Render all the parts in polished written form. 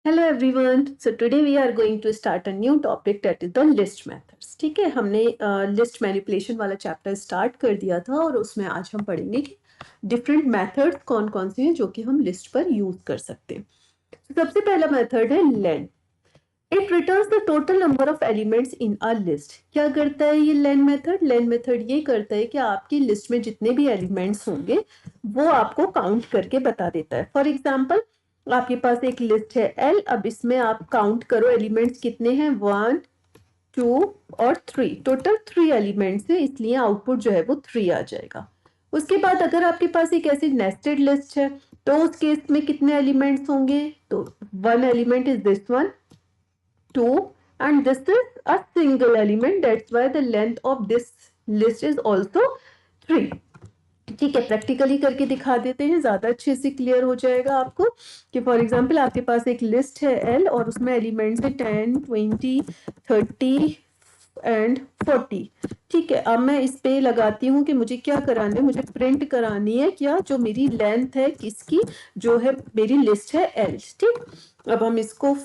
Hello everyone, so today we are going to start a new topic that is the list methods. ठीक है, हमने list manipulation वाला chapter start कर दिया था और उसमें आज हम पढ़ेंगे कि डिफरेंट मेथड्स कौन कौन से हैं जो कि हम लिस्ट पर यूज कर सकते हैं। सबसे पहला मेथड है len. It returns the total number of elements in a list. क्या करता है ये लेन मेथड? लेन मेथड ये करता है कि आपकी लिस्ट में जितने भी एलिमेंट्स होंगे वो आपको काउंट करके बता देता है। फॉर एग्जाम्पल, आपके पास एक लिस्ट है एल, अब इसमें आप काउंट करो एलिमेंट्स कितने हैं, 1 2 और 3। टोटल 3 एलिमेंट्स है, इसलिए आउटपुट जो है वो 3 आ जाएगा। उसके बाद अगर आपके पास एक ऐसी नेस्टेड लिस्ट है तो उस केस में कितने एलिमेंट्स होंगे? तो 1 element is this one, 2 and this is a single element, that's why the length of this list is also 3। ठीक है, प्रैक्टिकली करके दिखा देते हैं, ज्यादा अच्छे से क्लियर हो जाएगा आपको कि फॉर एग्जांपल आपके पास एक लिस्ट है एल और उसमें एलिमेंट्स है 10 20 30 एंड 40। ठीक है, अब मैं इस पे लगाती हूँ कि मुझे क्या कराना है, मुझे प्रिंट करानी है क्या, जो मेरी लेंथ है किसकी, जो है मेरी लिस्ट है एल। ठीक, अब हम इसको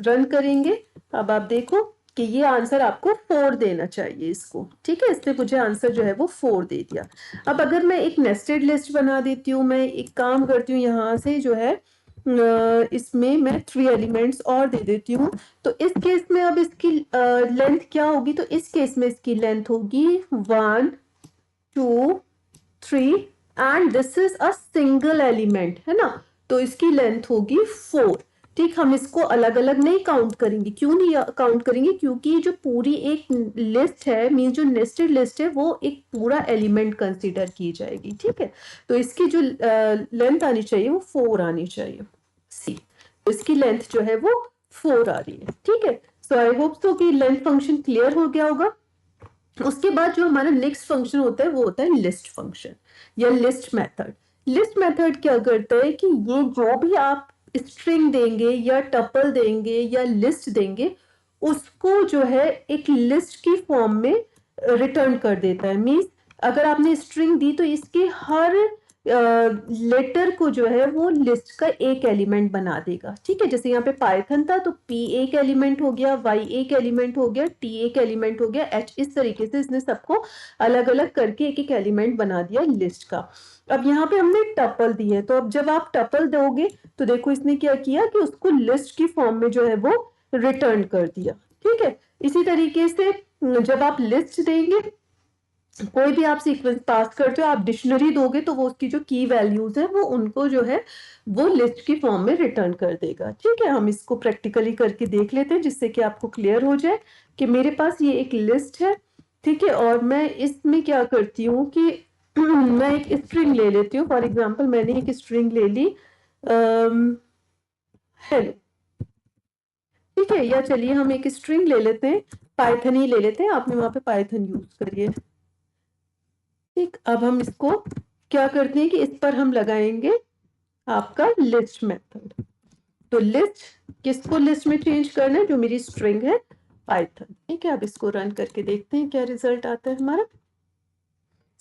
रन करेंगे। अब आप देखो कि ये आंसर आपको 4 देना चाहिए इसको। ठीक है, इसने मुझे आंसर जो है वो 4 दे दिया। अब अगर मैं एक नेस्टेड लिस्ट बना देती हूँ, मैं एक काम करती हूँ, यहाँ से जो है इसमें मैं 3 एलिमेंट्स और दे देती हूँ। तो इस केस में अब इसकी लेंथ क्या होगी? तो इस केस में इसकी लेंथ होगी 1 2 3 and this is a single element, है ना, तो इसकी लेंथ होगी 4। ठीक, हम इसको अलग अलग नहीं काउंट करेंगे। क्यों नहीं काउंट करेंगे? क्योंकि जो पूरी एक लिस्ट है, मीन जो नेस्टेड लिस्ट है, वो एक पूरा एलिमेंट कंसीडर की जाएगी। ठीक है, तो इसकी जो लेंथ आनी चाहिए वो 4 आनी चाहिए। सी, तो इसकी लेंथ जो है वो 4 आ रही है। ठीक है, सो आई होप सो कि लेंथ फंक्शन क्लियर हो गया होगा। उसके बाद जो हमारा नेक्स्ट फंक्शन होता है वो होता है लिस्ट फंक्शन या लिस्ट मेथड। लिस्ट मेथड क्या करता है कि ये जो भी आप स्ट्रिंग देंगे या टपल देंगे या लिस्ट देंगे, उसको जो है एक लिस्ट की फॉर्म में रिटर्न कर देता है। मीन्स अगर आपने स्ट्रिंग दी तो इसके हर लेटर को जो है वो लिस्ट का एक एलिमेंट बना देगा। ठीक है, जैसे यहाँ पे पाइथन था तो पी एक एलिमेंट हो गया, वाई एक एलिमेंट हो गया, टी एक एलिमेंट हो गया, एच, इस तरीके से इसने सबको अलग अलग करके एक एक एलिमेंट बना दिया लिस्ट का। अब यहाँ पे हमने टपल दी है, तो अब जब आप टपल दोगे तो देखो इसने क्या किया कि उसको लिस्ट की फॉर्म में जो है वो रिटर्न कर दिया। ठीक है, इसी तरीके से जब आप लिस्ट देंगे, कोई भी आप सीक्वेंस पास करते हो, आप डिक्शनरी दोगे तो वो उसकी जो की वैल्यूज है वो उनको जो है वो लिस्ट की फॉर्म में रिटर्न कर देगा। ठीक है, हम इसको प्रैक्टिकली करके देख लेते हैं जिससे कि आपको क्लियर हो जाए कि मेरे पास ये एक लिस्ट है। ठीक है, और मैं इसमें क्या करती हूँ कि मैं एक स्ट्रिंग ले लेती हूँ। फॉर एग्जाम्पल मैंने एक स्ट्रिंग ले ली हेलो। ठीक है, या चलिए हम एक स्ट्रिंग ले लेते हैं, पाइथन ही ले लेते हैं, आपने वहां पे पाइथन यूज करिए। ठीक, अब हम इसको क्या करते हैं कि इस पर हम लगाएंगे आपका लिस्ट मेथड। तो लिस्ट किसको लिस्ट में चेंज करना है? जो मेरी स्ट्रिंग है पाइथन। ठीक है, अब इसको रन करके देखते हैं क्या रिजल्ट आता है हमारा।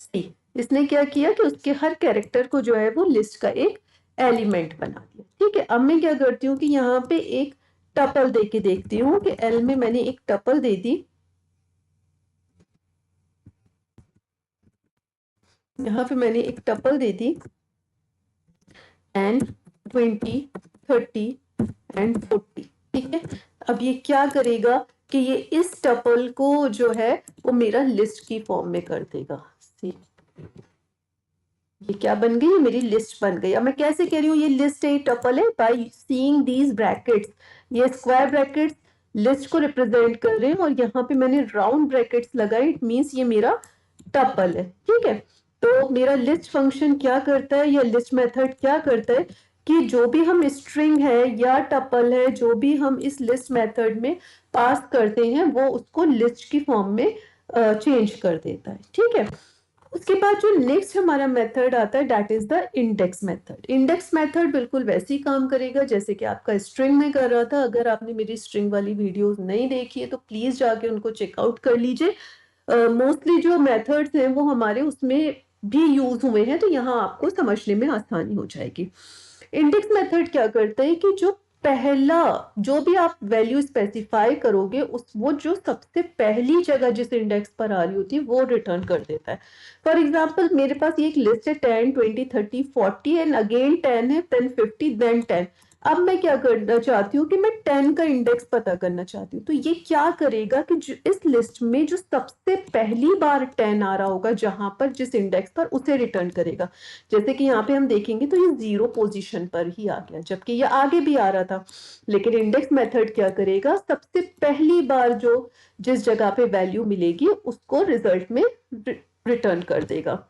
सी, इसने क्या किया कि उसके हर कैरेक्टर को जो है वो लिस्ट का एक एलिमेंट बना दिया। ठीक है, अब मैं क्या करती हूँ कि यहाँ पे एक टपल दे के देखती हूँ कि एल में मैंने एक टपल दे दी, यहाँ पे मैंने एक टपल दे दी 10 20 30 एंड 40। ठीक है, अब ये क्या करेगा कि ये इस टपल को जो है वो मेरा लिस्ट की फॉर्म में कर देगा। सी, ये क्या बन गई? मेरी लिस्ट बन गई। अब मैं कैसे कह रही हूँ ये लिस्ट है, टपल है? बाय सीइंग दीज ब्रैकेट्स, ये स्क्वायर ब्रैकेट्स लिस्ट को रिप्रेजेंट कर रहे हैं और यहाँ पे मैंने राउंड ब्रैकेट्स लगाए, इट मीन्स ये मेरा टपल है। ठीक है, तो मेरा लिस्ट फंक्शन क्या करता है या लिस्ट मेथड क्या करता है कि जो भी हम स्ट्रिंग है या टपल है, जो भी हम इस लिस्ट मेथड में पास करते हैं वो उसको लिस्ट की फॉर्म में चेंज कर देता है। ठीक है, उसके बाद जो नेक्स्ट हमारा मेथड आता है that is the index method. Index method बिल्कुल वैसे ही काम करेगा जैसे कि आपका स्ट्रिंग में कर रहा था। अगर आपने मेरी स्ट्रिंग वाली वीडियोस नहीं देखी है तो प्लीज जाके उनको चेकआउट कर लीजिए। मोस्टली जो मेथड्स हैं वो हमारे उसमें भी यूज हुए हैं, तो यहाँ आपको समझने में आसानी हो जाएगी। इंडेक्स मेथड क्या करता है कि जो पहला जो भी आप वैल्यू स्पेसिफाई करोगे वो जो सबसे पहली जगह जिस इंडेक्स पर आ रही होती है वो रिटर्न कर देता है। फॉर एग्जाम्पल मेरे पास ये एक लिस्ट है 10, 20, 30, 40 एंड अगेन 10 है, देन 50, देन 10। अब मैं क्या करना चाहती हूँ कि मैं 10 का इंडेक्स पता करना चाहती हूँ। तो ये क्या करेगा कि इस लिस्ट में जो सबसे पहली बार 10 आ रहा होगा जहां पर जिस इंडेक्स पर, उसे रिटर्न करेगा। जैसे कि यहाँ पे हम देखेंगे तो ये 0 पोजीशन पर ही आ गया, जबकि ये आगे भी आ रहा था। लेकिन इंडेक्स मेथड क्या करेगा, सबसे पहली बार जो जिस जगह पे वैल्यू मिलेगी उसको रिजल्ट में रिटर्न कर देगा।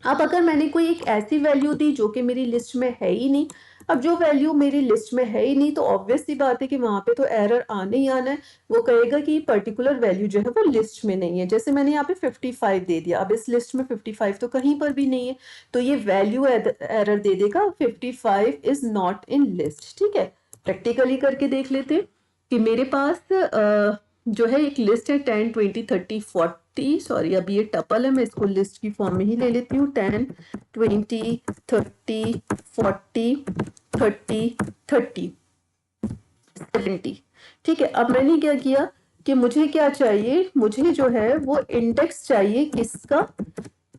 अब अगर मैंने कोई एक ऐसी वैल्यू दी जो कि मेरी लिस्ट में है ही नहीं, अब जो वैल्यू मेरी लिस्ट में है ही नहीं तो ऑब्वियस सी बात है कि वहां पे तो एरर आने ही आना है। वो कहेगा कि पर्टिकुलर वैल्यू जो है वो लिस्ट में नहीं है। जैसे मैंने यहाँ पे 55 दे दिया, अब इस लिस्ट में 55 तो कहीं पर भी नहीं है, तो ये वैल्यू एरर दे देगा 55 इज नॉट इन लिस्ट। ठीक है, प्रैक्टिकली करके देख लेते हैं कि मेरे पास जो है एक लिस्ट है 10, 20, 30, 40, सॉरी अभी ये टपल है, मैं इसको लिस्ट की फॉर्म में ही ले लेती हूँ। 10, 20, 30, 40, 30, 30, 70। ठीक है, अब मैंने क्या किया कि मुझे क्या चाहिए, मुझे जो है वो इंडेक्स चाहिए किसका,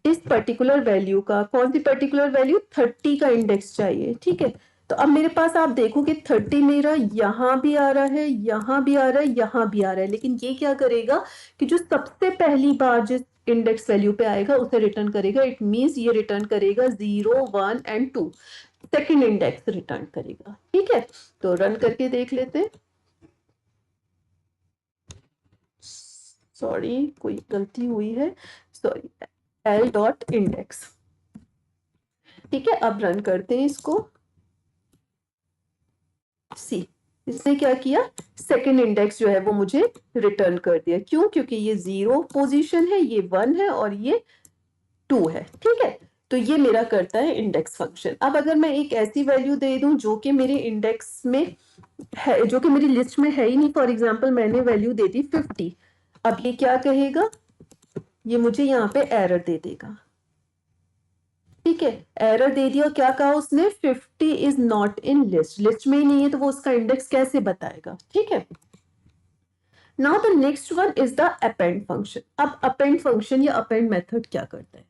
इस पर्टिकुलर वैल्यू का। कौन सी पर्टिकुलर वैल्यू, 30 का इंडेक्स चाहिए। ठीक है, तो अब मेरे पास आप देखो कि 30 मेरा यहाँ भी आ रहा है, यहाँ भी आ रहा है, यहाँ भी आ रहा है, लेकिन ये क्या करेगा कि जो सबसे पहली बार जिस इंडेक्स वैल्यू पे आएगा उसे रिटर्न करेगा। इट मींस ये रिटर्न करेगा 0, 1 एंड 2, सेकंड इंडेक्स रिटर्न करेगा। ठीक है, तो रन करके देख लेते हैं। सॉरी कोई गलती हुई है, सॉरी, एल डॉट इंडेक्स। ठीक है, अब रन करते हैं इसको। सी, इसने क्या किया, सेकंड इंडेक्स जो है वो मुझे रिटर्न कर दिया। क्यों, क्योंकि ये 0 पोजीशन है, ये 1 है और ये 2 है। ठीक है, तो ये मेरा करता है इंडेक्स फंक्शन। अब अगर मैं एक ऐसी वैल्यू दे दूं जो कि मेरे इंडेक्स में है, जो कि मेरी लिस्ट में है ही नहीं, फॉर एग्जांपल मैंने वैल्यू दे दी 50, अब ये क्या कहेगा, ये मुझे यहाँ पे एरर दे देगा। ठीक है, एरर दे दिया, क्या कहा उसने, 50 is not in list, list में ही नहीं है तो वो उसका इंडेक्स कैसे बताएगा। ठीक है, now the next one is the append function. अब अपेंड फंक्शन या अपेंड मेथड क्या करता है,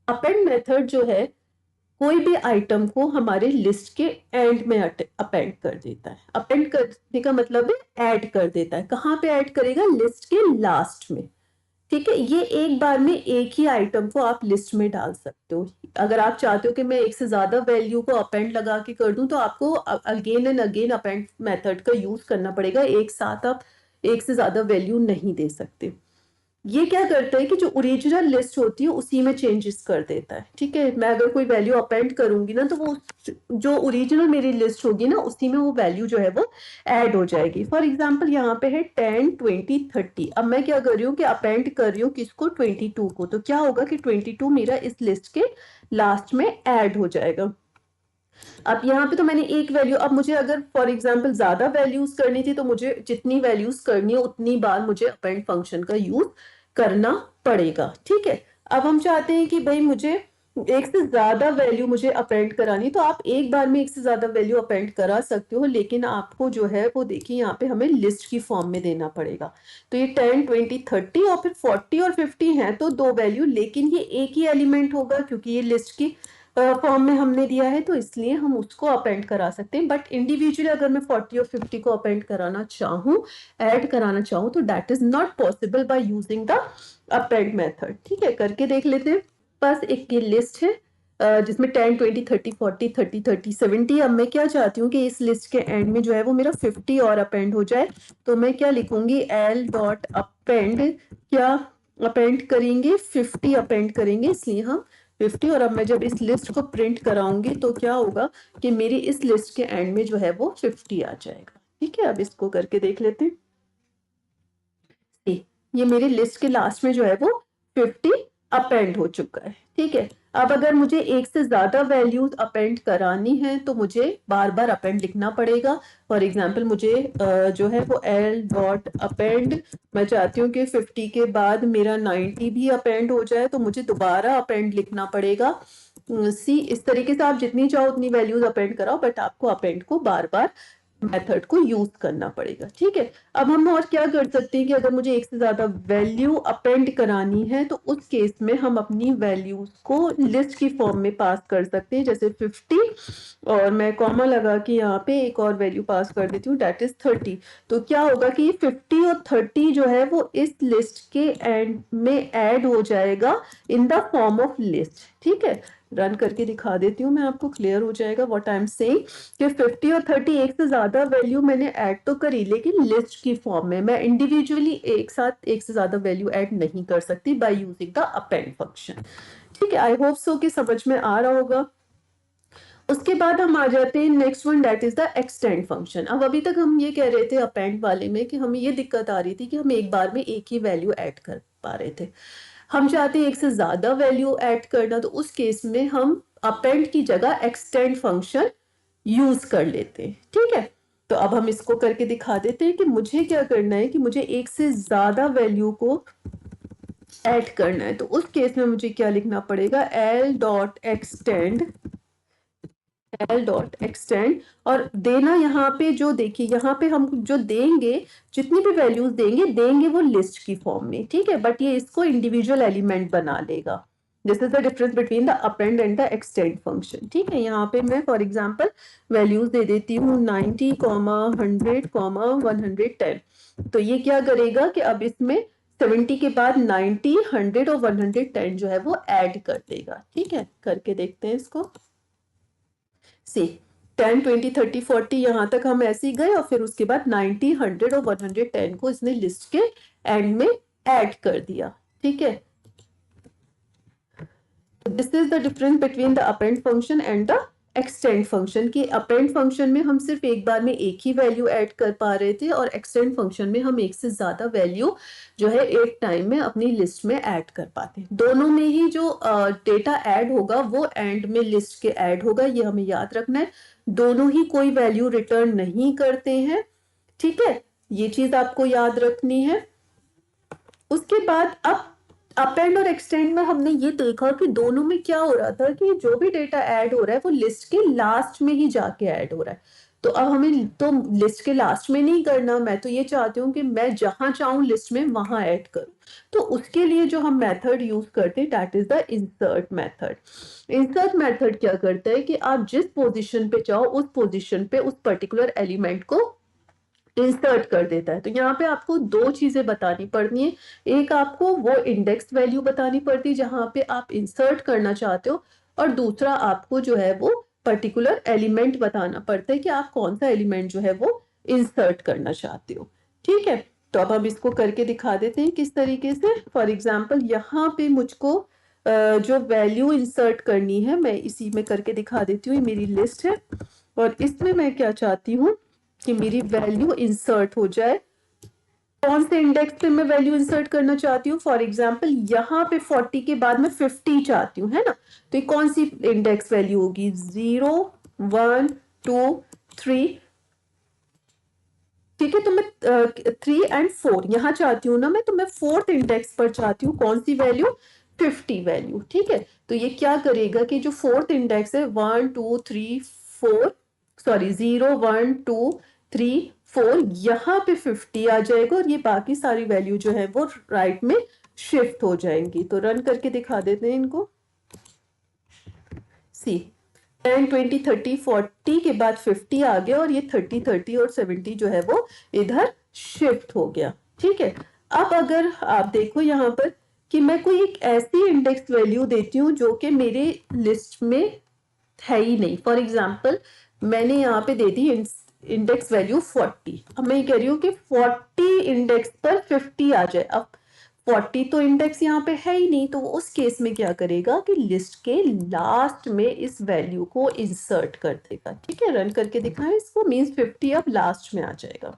अपेंड मेथड जो है कोई भी आइटम को हमारे लिस्ट के एंड में अपेंड कर देता है। अपेंड करने का मतलब है ऐड कर देता है। कहाँ पे ऐड करेगा, लिस्ट के लास्ट में। ठीक है, ये एक बार में एक ही आइटम को आप लिस्ट में डाल सकते हो। अगर आप चाहते हो कि मैं एक से ज्यादा वैल्यू को अपेंड लगा के कर दूं तो आपको again and again append method का यूज करना पड़ेगा, एक साथ आप एक से ज्यादा वैल्यू नहीं दे सकते। ये क्या करता है कि जो ओरिजिनल लिस्ट होती है उसी में चेंजेस कर देता है। ठीक है, मैं अगर कोई वैल्यू अपेंड करूंगी ना तो वो जो ओरिजिनल मेरी लिस्ट होगी ना उसी में वो वैल्यू जो है वो ऐड हो जाएगी। फॉर एग्जांपल यहाँ पे है 10, 20, 30। अब मैं क्या कर रही हूँ कि अपेंड कर रही हूँ किसको, 22 को। तो क्या होगा कि 22 मेरा इस लिस्ट के लास्ट में ऐड हो जाएगा। अब यहाँ पे तो मैंने एक वैल्यू, अब मुझे अगर फॉर एग्जांपल ज्यादा वैल्यूज करनी थी तो मुझे जितनी वैल्यूज करनी है उतनी बार मुझे अपेंड फंक्शन का यूज करना पड़ेगा। ठीक है, अब हम चाहते हैं कि भाई मुझे एक से ज्यादा वैल्यू मुझे अपेंड करानी, तो आप एक बार में एक से ज्यादा वैल्यू अपेंड करा सकते हो, लेकिन आपको जो है वो देखिए यहाँ पे हमें लिस्ट की फॉर्म में देना पड़ेगा। तो ये 10, 20, 30 और फिर 40 और 50 है तो दो वैल्यू, लेकिन ये एक ही एलिमेंट होगा क्योंकि ये लिस्ट की फॉर्म में हमने दिया है तो इसलिए हम उसको अपेंड करा सकते हैं। बट इंडिविजुअली अगर मैं 40 और 50 को अपेंड कराना चाहूँ, ऐड कराना चाहूँ, तो that is not possible by using the append method. ठीक है, करके देख लेते हैं। बस एक ये लिस्ट है जिसमें 10, 20, 30, 40, 30, 30, 70। अब मैं क्या चाहती हूँ कि इस लिस्ट के एंड में जो है वो मेरा 50 और अपेंड हो जाए। तो मैं क्या लिखूंगी, एल डॉट अपेंड, क्या अपेंड करेंगे, 50 अपेंड करेंगे, इसलिए हम 50। और अब मैं जब इस लिस्ट को प्रिंट कराऊंगी तो क्या होगा कि मेरी इस लिस्ट के एंड में जो है वो 50 आ जाएगा। ठीक है, अब इसको करके देख लेते हैं। ये मेरी लिस्ट के लास्ट में जो है वो 50 अपेंड हो चुका है। ठीक है, अब अगर मुझे एक से ज्यादा वैल्यूज अपेंड करानी है तो मुझे बार बार अपेंड लिखना पड़ेगा। फॉर एग्जांपल मुझे जो है वो एल डॉट अपेंड, मैं चाहती हूँ कि 50 के बाद मेरा 90 भी अपेंड हो जाए तो मुझे दोबारा अपेंड लिखना पड़ेगा। सी, इस तरीके से आप जितनी चाहो उतनी वैल्यूज अपेंड कराओ, बट आपको अपेंड को बार बार मेथड को यूज करना पड़ेगा। ठीक है, अब हम और क्या कर सकते हैं कि अगर मुझे एक से ज्यादा वैल्यू अपेंड करानी है तो उस केस में हम अपनी वैल्यूज को लिस्ट की फॉर्म में पास कर सकते हैं, जैसे 50 और मैं कॉमा लगा के यहाँ पे एक और वैल्यू पास कर देती हूँ, डेट इज 30। तो क्या होगा कि 50 और 30 जो है वो इस लिस्ट के एंड में ऐड हो जाएगा in the form of list. ठीक है, रन करके दिखा देती हूँ मैं, आपको क्लियर हो जाएगा व्हाट आई एम सेइंग कि 50 और 30 एक से ज्यादा वैल्यू मैंने ऐड तो करी, लेकिन लिस्ट की फॉर्म में। मैं इंडिविजुअली एक साथ एक से ज्यादा वैल्यू ऐड नहीं कर सकती by using the append function. ठीक है, आई होप सो कि समझ में आ रहा होगा। उसके बाद हम आ जाते हैं next one, that is the extend function. अब अभी तक हम ये कह रहे थे अपेंड वाले में कि हमें ये दिक्कत आ रही थी कि हम एक बार में एक ही वैल्यू ऐड कर पा रहे थे, हम चाहते हैं एक से ज्यादा वैल्यू ऐड करना, तो उस केस में हम अपेंड की जगह एक्सटेंड फंक्शन यूज कर लेते हैं। ठीक है, तो अब हम इसको करके दिखा देते हैं कि मुझे क्या करना है कि मुझे एक से ज्यादा वैल्यू को ऐड करना है। तो उस केस में मुझे क्या लिखना पड़ेगा, l.extend और देना यहाँ पे, जो देखिए यहाँ पे हम जो देंगे, जितनी भी वैल्यूज देंगे वो लिस्ट की फॉर्म में। ठीक है, बट ये इसको इंडिविजुअल एलिमेंट बना लेगा। This is the difference between the append and the extend function. ठीक है, यहाँ पे मैं फॉर एग्जांपल वैल्यूज दे देती हूँ 90, 100, 110। तो ये क्या करेगा कि अब इसमें 70 के बाद 90, 100 और 110 जो है वो ऐड कर देगा। ठीक है, करके देखते हैं इसको। सी 10, 20, 30, 40 यहाँ तक हम ऐसे ही गए और फिर उसके बाद 90, 100 और 110 को इसने लिस्ट के एंड में ऐड कर दिया। ठीक है, this is the difference between the append function and the extend function. की अपेंड फंक्शन में हम सिर्फ एक बार में एक ही वैल्यू ऐड कर पा रहे थे और एक्सटेंड फंक्शन में हम एक से ज्यादा वैल्यू जो है एक टाइम में अपनी लिस्ट में ऐड कर पाते हैं। दोनों में ही जो डेटा ऐड होगा वो एंड में लिस्ट के ऐड होगा, ये हमें याद रखना है। दोनों ही कोई वैल्यू रिटर्न नहीं करते हैं। ठीक है, ये चीज आपको याद रखनी है। उसके बाद अब अपेंड और एक्सटेंड में हमने ये देखा कि दोनों में क्या हो रहा था कि जो भी डेटा ऐड हो रहा है वो लिस्ट के लास्ट में ही जाके ऐड हो रहा है। तो अब हमें तो लिस्ट के लास्ट में नहीं करना, मैं तो ये चाहती हूँ कि मैं जहां चाहूँ लिस्ट में वहां ऐड करूँ। तो उसके लिए जो हम मेथड यूज करते हैं that is the insert method. Insert method क्या करता है कि आप जिस पोजिशन पे चाहो उस पोजिशन पे उस पर्टिकुलर एलिमेंट को इंसर्ट कर देता है। तो यहाँ पे आपको दो चीजें बतानी पड़नी है, एक आपको वो इंडेक्स वैल्यू बतानी पड़ती है जहां पे आप इंसर्ट करना चाहते हो, और दूसरा आपको जो है वो पर्टिकुलर एलिमेंट बताना पड़ता है कि आप कौन सा एलिमेंट जो है वो इंसर्ट करना चाहते हो। ठीक है, तो अब हम इसको करके दिखा देते हैं किस तरीके से। फॉर एग्जाम्पल यहाँ पे मुझको जो वैल्यू इंसर्ट करनी है मैं इसी में करके दिखा देती हूँ। ये मेरी लिस्ट है और इसमें मैं क्या चाहती हूँ कि मेरी वैल्यू इंसर्ट हो जाए। कौन से इंडेक्स पे मैं वैल्यू इंसर्ट करना चाहती हूँ, फॉर एग्जांपल यहाँ पे 40 के बाद मैं 50 चाहती हूँ, है ना। तो ये कौन सी इंडेक्स वैल्यू होगी, 0, 1, 2, 3। ठीक है, तो मैं 3 एंड 4 यहाँ चाहती हूँ ना मैं, तो मैं फोर्थ इंडेक्स पर चाहती हूँ कौन सी वैल्यू, 50 वैल्यू। ठीक है, तो ये क्या करेगा कि जो फोर्थ इंडेक्स है 1, 2, 3, 4, सॉरी 0, 1, 2, 3, 4, यहाँ पे 50 आ जाएगा और ये बाकी सारी वैल्यू जो है वो राइट में शिफ्ट हो जाएंगी। तो रन करके दिखा देते हैं इनको। सी 10, 20, 30, 40 के बाद 50 आ गया और ये 30, 30 और 70 जो है वो इधर शिफ्ट हो गया। ठीक है, अब अगर आप देखो यहाँ पर कि मैं कोई एक ऐसी इंडेक्स वैल्यू देती हूँ जो कि मेरे लिस्ट में है ही नहीं। फॉर एग्जाम्पल मैंने यहाँ पे दे दी इंडेक्स वैल्यू 40। अब मैं ये कह रही हूँ कि 40 इंडेक्स पर 50 आ जाए। अब 40 तो इंडेक्स यहाँ पे है ही नहीं, तो उस केस में क्या करेगा कि लिस्ट के लास्ट में इस वैल्यू को इंसर्ट कर देगा। ठीक है, रन करके दिखाएं इसको, मींस 50 अब लास्ट में आ जाएगा।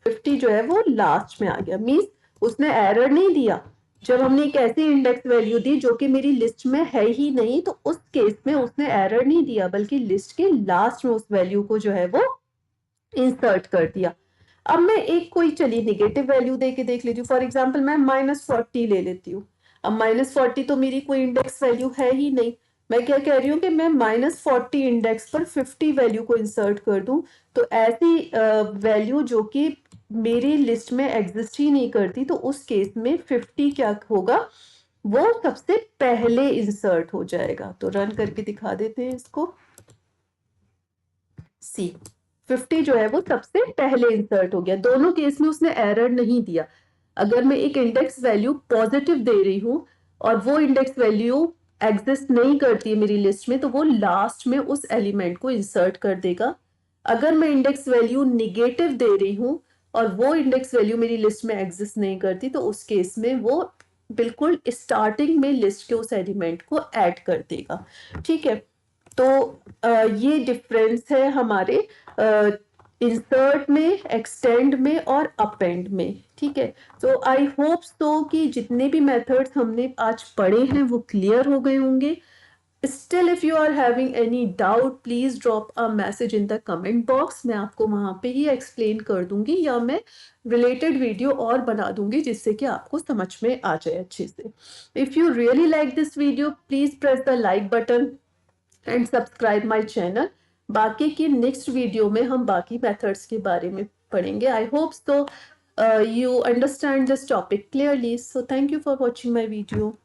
50 जो है वो लास्ट में आ गया, मींस उसने एरर नहीं दिया। जब हमने एक ऐसी इंडेक्स वैल्यू दी जो कि मेरी लिस्ट में है ही नहीं, तो उस केस में उसने एरर नहीं दिया बल्कि लिस्ट के लास्ट में उस वैल्यू को जो है वो इंसर्ट कर दिया। अब मैं एक कोई चलिए निगेटिव वैल्यू दे के देख लेती हूँ। फॉर एग्जाम्पल मैं -40 ले लेती हूँ। अब -40 तो मेरी कोई इंडेक्स वैल्यू है ही नहीं, मैं क्या कह रही हूँ कि मैं -40 इंडेक्स पर 50 वैल्यू को इंसर्ट कर दूं, तो ऐसी वैल्यू जो कि मेरी लिस्ट में एग्जिस्ट ही नहीं करती, तो उस केस में 50 क्या होगा, वो सबसे पहले इंसर्ट हो जाएगा। तो रन करके दिखा देते हैं इसको। सी 50 जो है वो सबसे पहले इंसर्ट हो गया। दोनों केस में उसने एरर नहीं दिया। अगर मैं एक इंडेक्स वैल्यू पॉजिटिव दे रही हूं और वो इंडेक्स वैल्यू एग्जिस्ट नहीं करती है मेरी लिस्ट में, तो वो लास्ट में उस एलिमेंट को इंसर्ट कर देगा। अगर मैं इंडेक्स वैल्यू निगेटिव दे रही हूं और वो इंडेक्स वैल्यू मेरी लिस्ट में एग्जिस्ट नहीं करती, तो उस केस में वो बिल्कुल स्टार्टिंग में लिस्ट के उस एलिमेंट को ऐड कर देगा। ठीक है, तो ये डिफरेंस है हमारे इंसर्ट में, एक्सटेंड में और अपेंड में। ठीक है, तो आई होप तो कि जितने भी मेथड्स हमने आज पढ़े हैं वो क्लियर हो गए होंगे। Still, if you are having any doubt, please drop a message in the comment box. मैं आपको वहां पे ही एक्सप्लेन कर दूंगी, या मैं रिलेटेड वीडियो और बना दूंगी जिससे कि आपको समझ में आ जाए अच्छे से। If you really like this video, please press the like button and subscribe my channel. बाकी की नेक्स्ट वीडियो में हम बाकी मेथड्स के बारे में पढ़ेंगे। I hope so you understand this topic clearly. So thank you for watching my video.